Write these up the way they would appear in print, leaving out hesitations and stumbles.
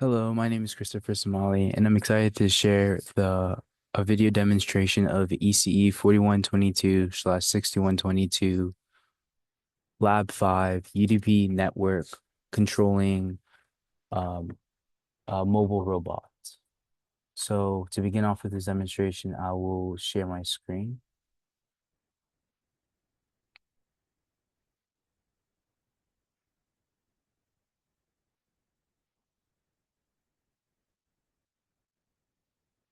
Hello, my name is Christopher Somali, and I'm excited to share a video demonstration of ECE4122/6122 Lab 5 UDP network controlling um, mobile robots. So to begin off with this demonstration, I will share my screen.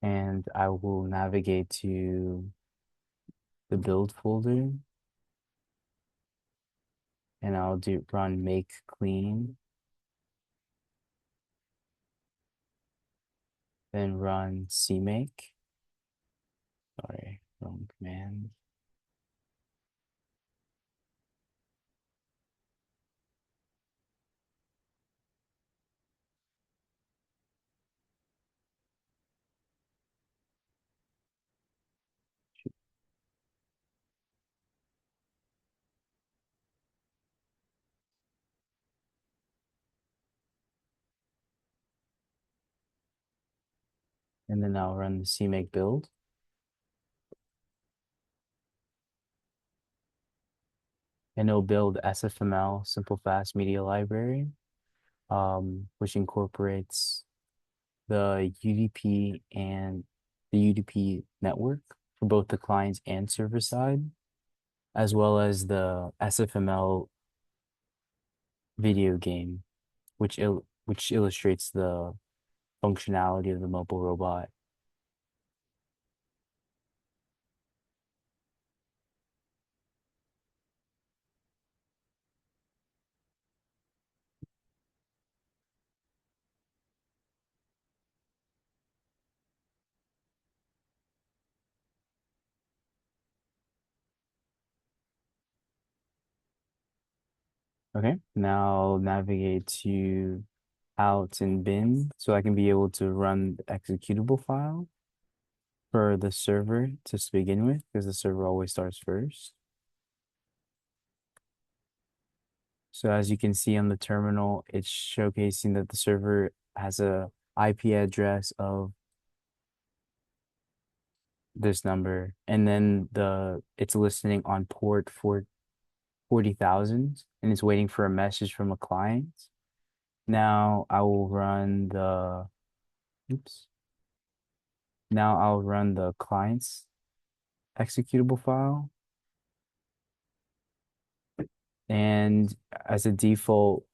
And I will navigate to the build folder, and I'll run make clean, then run cmake. Sorry, wrong command. And then I'll run the cmake build. And it'll build SFML, Simple Fast Media Library, which incorporates the UDP and the UDP network for both the clients and server side, as well as the SFML video game, which illustrates the functionality of the mobile robot. Okay, now navigate to out and bin so I can be able to run the executable file for the server to begin with, because the server always starts first. So as you can see on the terminal, it's showcasing that the server has a IP address of this number, and then it's listening on port for 40,000, and it's waiting for a message from a client. Now I will run the oops. Now I'll run the client's executable file, and as a default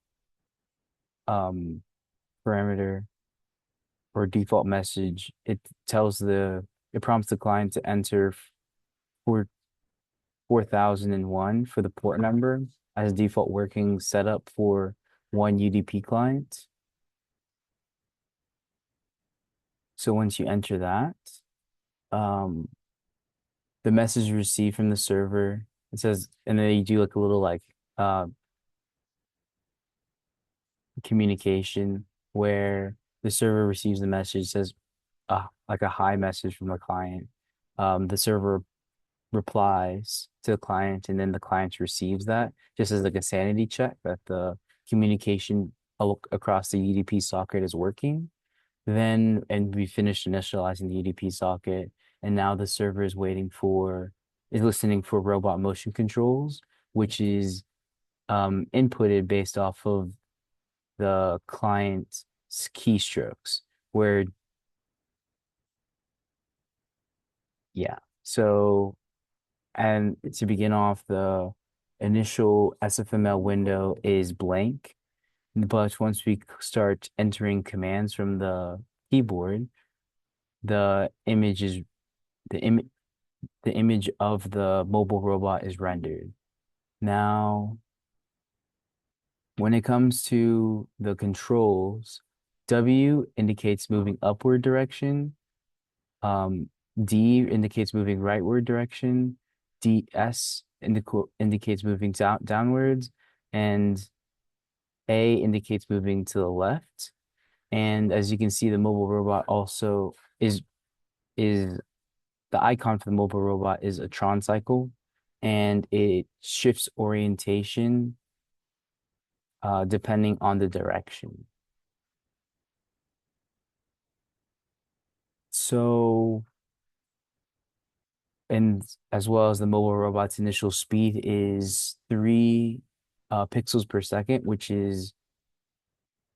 parameter or default message, it prompts the client to enter for 4001 for the port number as default working setup for one UDP client. So once you enter that, um, the message received from the server, it says, and then you do like a little uh, communication where the server receives the message, says like a hi message from the client. The server replies to the client, and then the client receives that just as like a sanity check that the communication across the UDP socket is working. And we finished initializing the UDP socket, and now the server is listening for robot motion controls, which is inputted based off of the client's keystrokes, where, yeah. So, and to begin off, the initial SFML window is blank, but once we start entering commands from the keyboard, the image is the im the image of the mobile robot is rendered. Now, when it comes to the controls, W indicates moving upward direction, um, D indicates moving rightward direction, DS indicates moving downwards, and A indicates moving to the left. And as you can see, the mobile robot also is the icon for the mobile robot is a Tron cycle, and it shifts orientation depending on the direction. So, and as well as the mobile robot's initial speed is 3 pixels per second, which is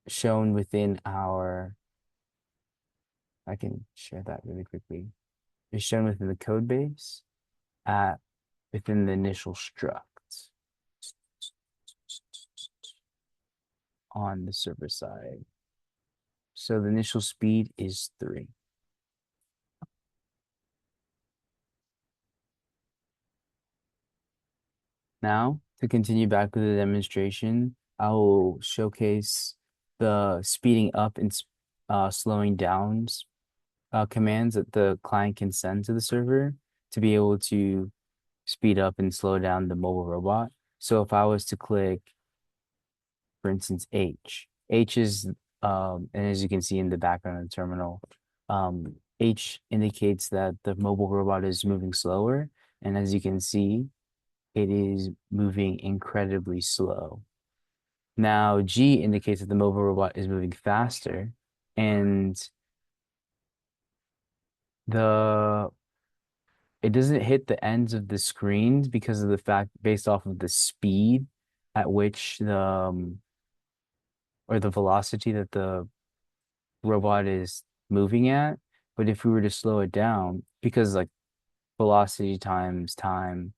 shown within our, I can share that really quickly. It's shown within the code base at within the initial struct on the server side. So the initial speed is 3. Now, to continue back with the demonstration, I will showcase the speeding up and slowing down commands that the client can send to the server to be able to speed up and slow down the mobile robot. So if I was to click, for instance, H is, and as you can see in the background of the terminal, H indicates that the mobile robot is moving slower. And as you can see, it is moving incredibly slow. Now, G indicates that the mobile robot is moving faster, and the it doesn't hit the ends of the screens because of the fact based off of the speed at which or the velocity that the robot is moving at. But if we were to slow it down, because like velocity times time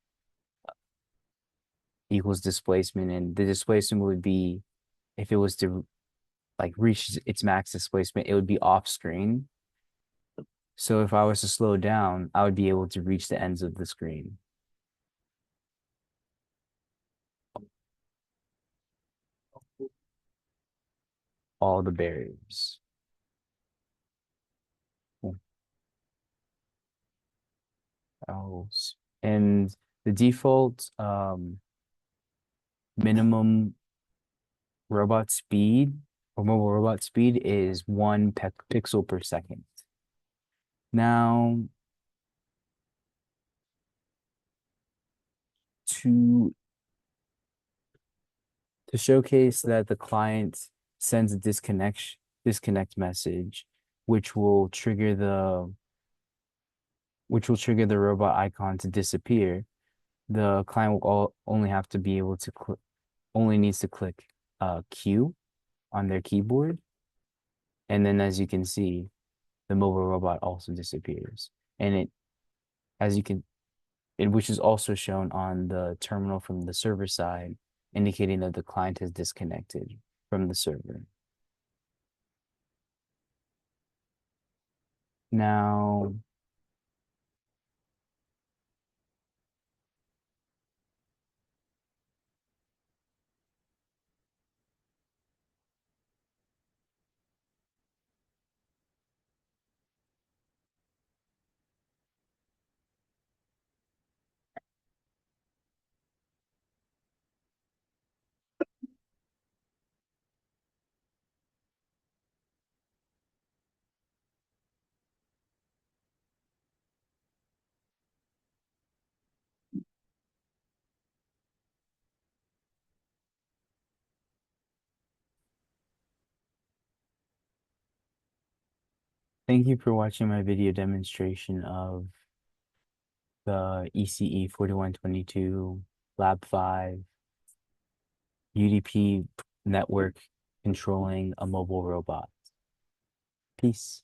equals displacement, and the displacement would be if it was to like reach its max displacement, it would be off screen. So if I was to slow down, I would be able to reach the ends of the screen, all the barriers. Oh, and the default minimum robot speed or mobile robot speed is 1 pixel per second. Now, to to showcase that the client sends a disconnect message, which will trigger the robot icon to disappear. The client will only have to be able to only needs to click Q on their keyboard, and then as you can see, the mobile robot also disappears. And as you can, which is also shown on the terminal from the server side, indicating that the client has disconnected from the server. Now, thank you for watching my video demonstration of the ECE4122 Lab5 UDP network controlling a mobile robot. Peace.